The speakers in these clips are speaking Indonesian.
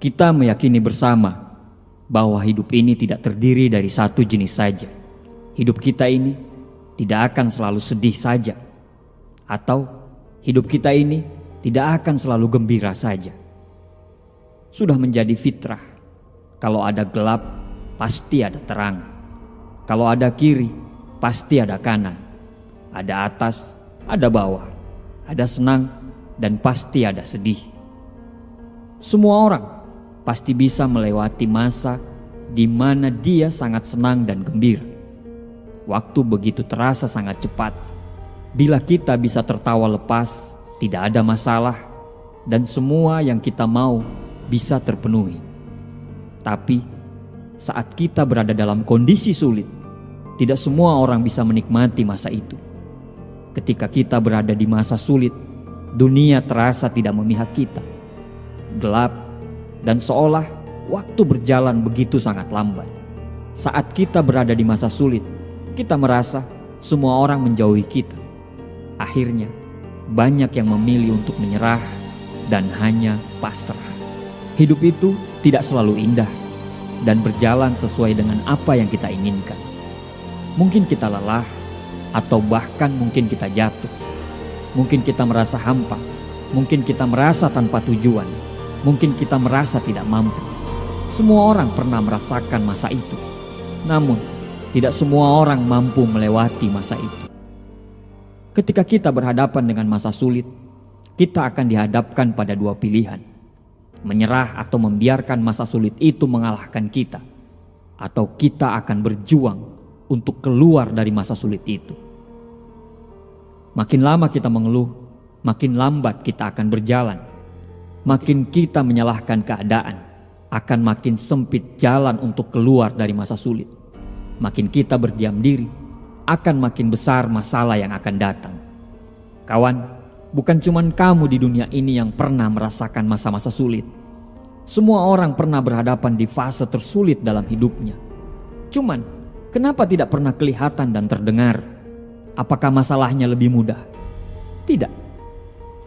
Kita meyakini bersama bahwa hidup ini tidak terdiri dari satu jenis saja. Hidup kita ini tidak akan selalu sedih saja, atau hidup kita ini tidak akan selalu gembira saja. Sudah menjadi fitrah, kalau ada gelap pasti ada terang, kalau ada kiri pasti ada kanan, ada atas, ada bawah, ada senang dan pasti ada sedih. Semua orang pasti bisa melewati masa di mana dia sangat senang dan gembira. Waktu begitu terasa sangat cepat. Bila kita bisa tertawa lepas, tidak ada masalah, dan semua yang kita mau bisa terpenuhi. Tapi saat kita berada dalam kondisi sulit, tidak semua orang bisa menikmati masa itu. Ketika kita berada di masa sulit, dunia terasa tidak memihak kita. Gelap dan seolah waktu berjalan begitu sangat lambat. Saat kita berada di masa sulit, kita merasa semua orang menjauhi kita. Akhirnya, banyak yang memilih untuk menyerah dan hanya pasrah. Hidup itu tidak selalu indah dan berjalan sesuai dengan apa yang kita inginkan. Mungkin kita lelah, atau bahkan mungkin kita jatuh. Mungkin kita merasa hampa, mungkin kita merasa tanpa tujuan, mungkin kita merasa tidak mampu. Semua orang pernah merasakan masa itu. Namun, tidak semua orang mampu melewati masa itu. Ketika kita berhadapan dengan masa sulit, kita akan dihadapkan pada dua pilihan. Menyerah atau membiarkan masa sulit itu mengalahkan kita, atau kita akan berjuang untuk keluar dari masa sulit itu. Makin lama kita mengeluh, makin lambat kita akan berjalan. Makin kita menyalahkan keadaan, akan makin sempit jalan untuk keluar dari masa sulit. Makin kita berdiam diri, akan makin besar masalah yang akan datang. Kawan, bukan cuma kamu di dunia ini yang pernah merasakan masa-masa sulit. Semua orang pernah berhadapan di fase tersulit dalam hidupnya. Cuman, kenapa tidak pernah kelihatan dan terdengar? Apakah masalahnya lebih mudah? Tidak.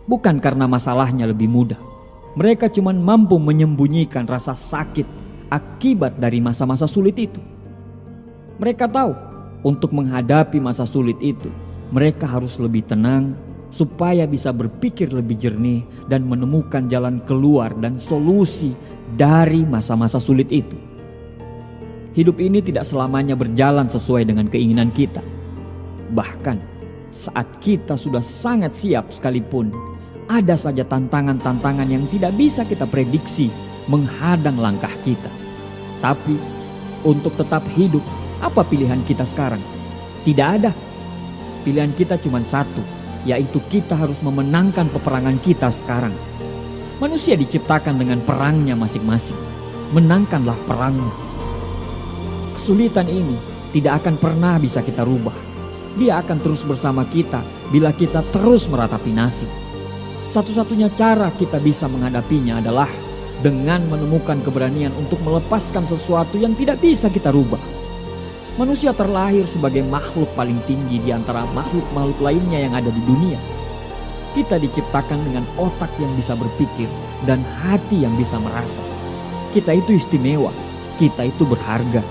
Bukan karena masalahnya lebih mudah. Mereka cuma mampu menyembunyikan rasa sakit akibat dari masa-masa sulit itu. Mereka tahu untuk menghadapi masa sulit itu, mereka harus lebih tenang supaya bisa berpikir lebih jernih dan menemukan jalan keluar dan solusi dari masa-masa sulit itu. Hidup ini tidak selamanya berjalan sesuai dengan keinginan kita. Bahkan saat kita sudah sangat siap sekalipun, ada saja tantangan-tantangan yang tidak bisa kita prediksi menghadang langkah kita. Tapi untuk tetap hidup, apa pilihan kita sekarang? Tidak ada. Pilihan kita cuma satu, yaitu kita harus memenangkan peperangan kita sekarang. Manusia diciptakan dengan perangnya masing-masing. Menangkanlah perangmu. Kesulitan ini tidak akan pernah bisa kita rubah. Dia akan terus bersama kita bila kita terus meratapi nasib. Satu-satunya cara kita bisa menghadapinya adalah dengan menemukan keberanian untuk melepaskan sesuatu yang tidak bisa kita rubah. Manusia terlahir sebagai makhluk paling tinggi di antara makhluk-makhluk lainnya yang ada di dunia. Kita diciptakan dengan otak yang bisa berpikir dan hati yang bisa merasa. Kita itu istimewa, kita itu berharga.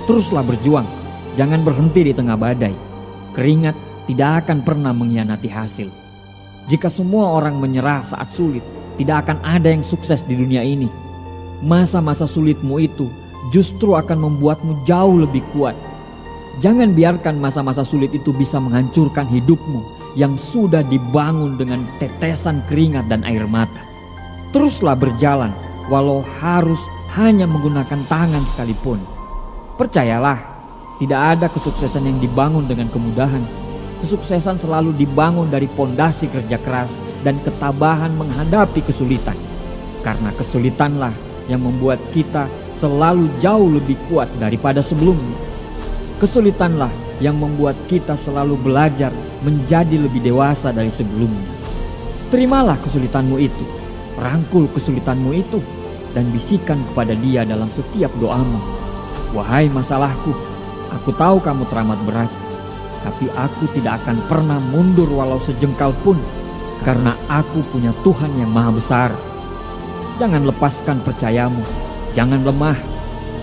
Teruslah berjuang, jangan berhenti di tengah badai. Keringat tidak akan pernah mengkhianati hasil. Jika semua orang menyerah saat sulit, tidak akan ada yang sukses di dunia ini. Masa-masa sulitmu itu justru akan membuatmu jauh lebih kuat. Jangan biarkan masa-masa sulit itu bisa menghancurkan hidupmu yang sudah dibangun dengan tetesan keringat dan air mata. Teruslah berjalan walau harus hanya menggunakan tangan sekalipun. Percayalah, tidak ada kesuksesan yang dibangun dengan kemudahan. Kesuksesan selalu dibangun dari pondasi kerja keras dan ketabahan menghadapi kesulitan. Karena kesulitanlah yang membuat kita selalu jauh lebih kuat daripada sebelumnya. Kesulitanlah yang membuat kita selalu belajar menjadi lebih dewasa dari sebelumnya. Terimalah kesulitanmu itu, rangkul kesulitanmu itu, dan bisikan kepada dia dalam setiap doamu. Wahai masalahku, aku tahu kamu teramat berat. Tapi aku tidak akan pernah mundur walau sejengkal pun, karena aku punya Tuhan yang maha besar. Jangan lepaskan percayamu, jangan lemah.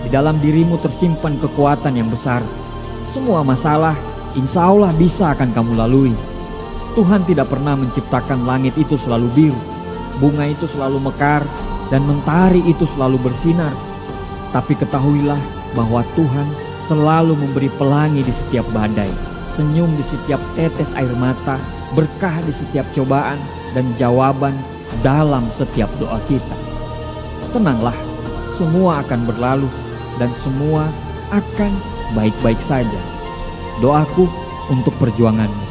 Di dalam dirimu tersimpan kekuatan yang besar. Semua masalah insya Allah bisa akan kamu lalui. Tuhan tidak pernah menciptakan langit itu selalu biru, bunga itu selalu mekar, dan mentari itu selalu bersinar. Tapi ketahuilah bahwa Tuhan selalu memberi pelangi di setiap badai, senyum di setiap tetes air mata, berkah di setiap cobaan, dan jawaban dalam setiap doa kita. Tenanglah, semua akan berlalu dan semua akan baik-baik saja. Doaku untuk perjuanganmu.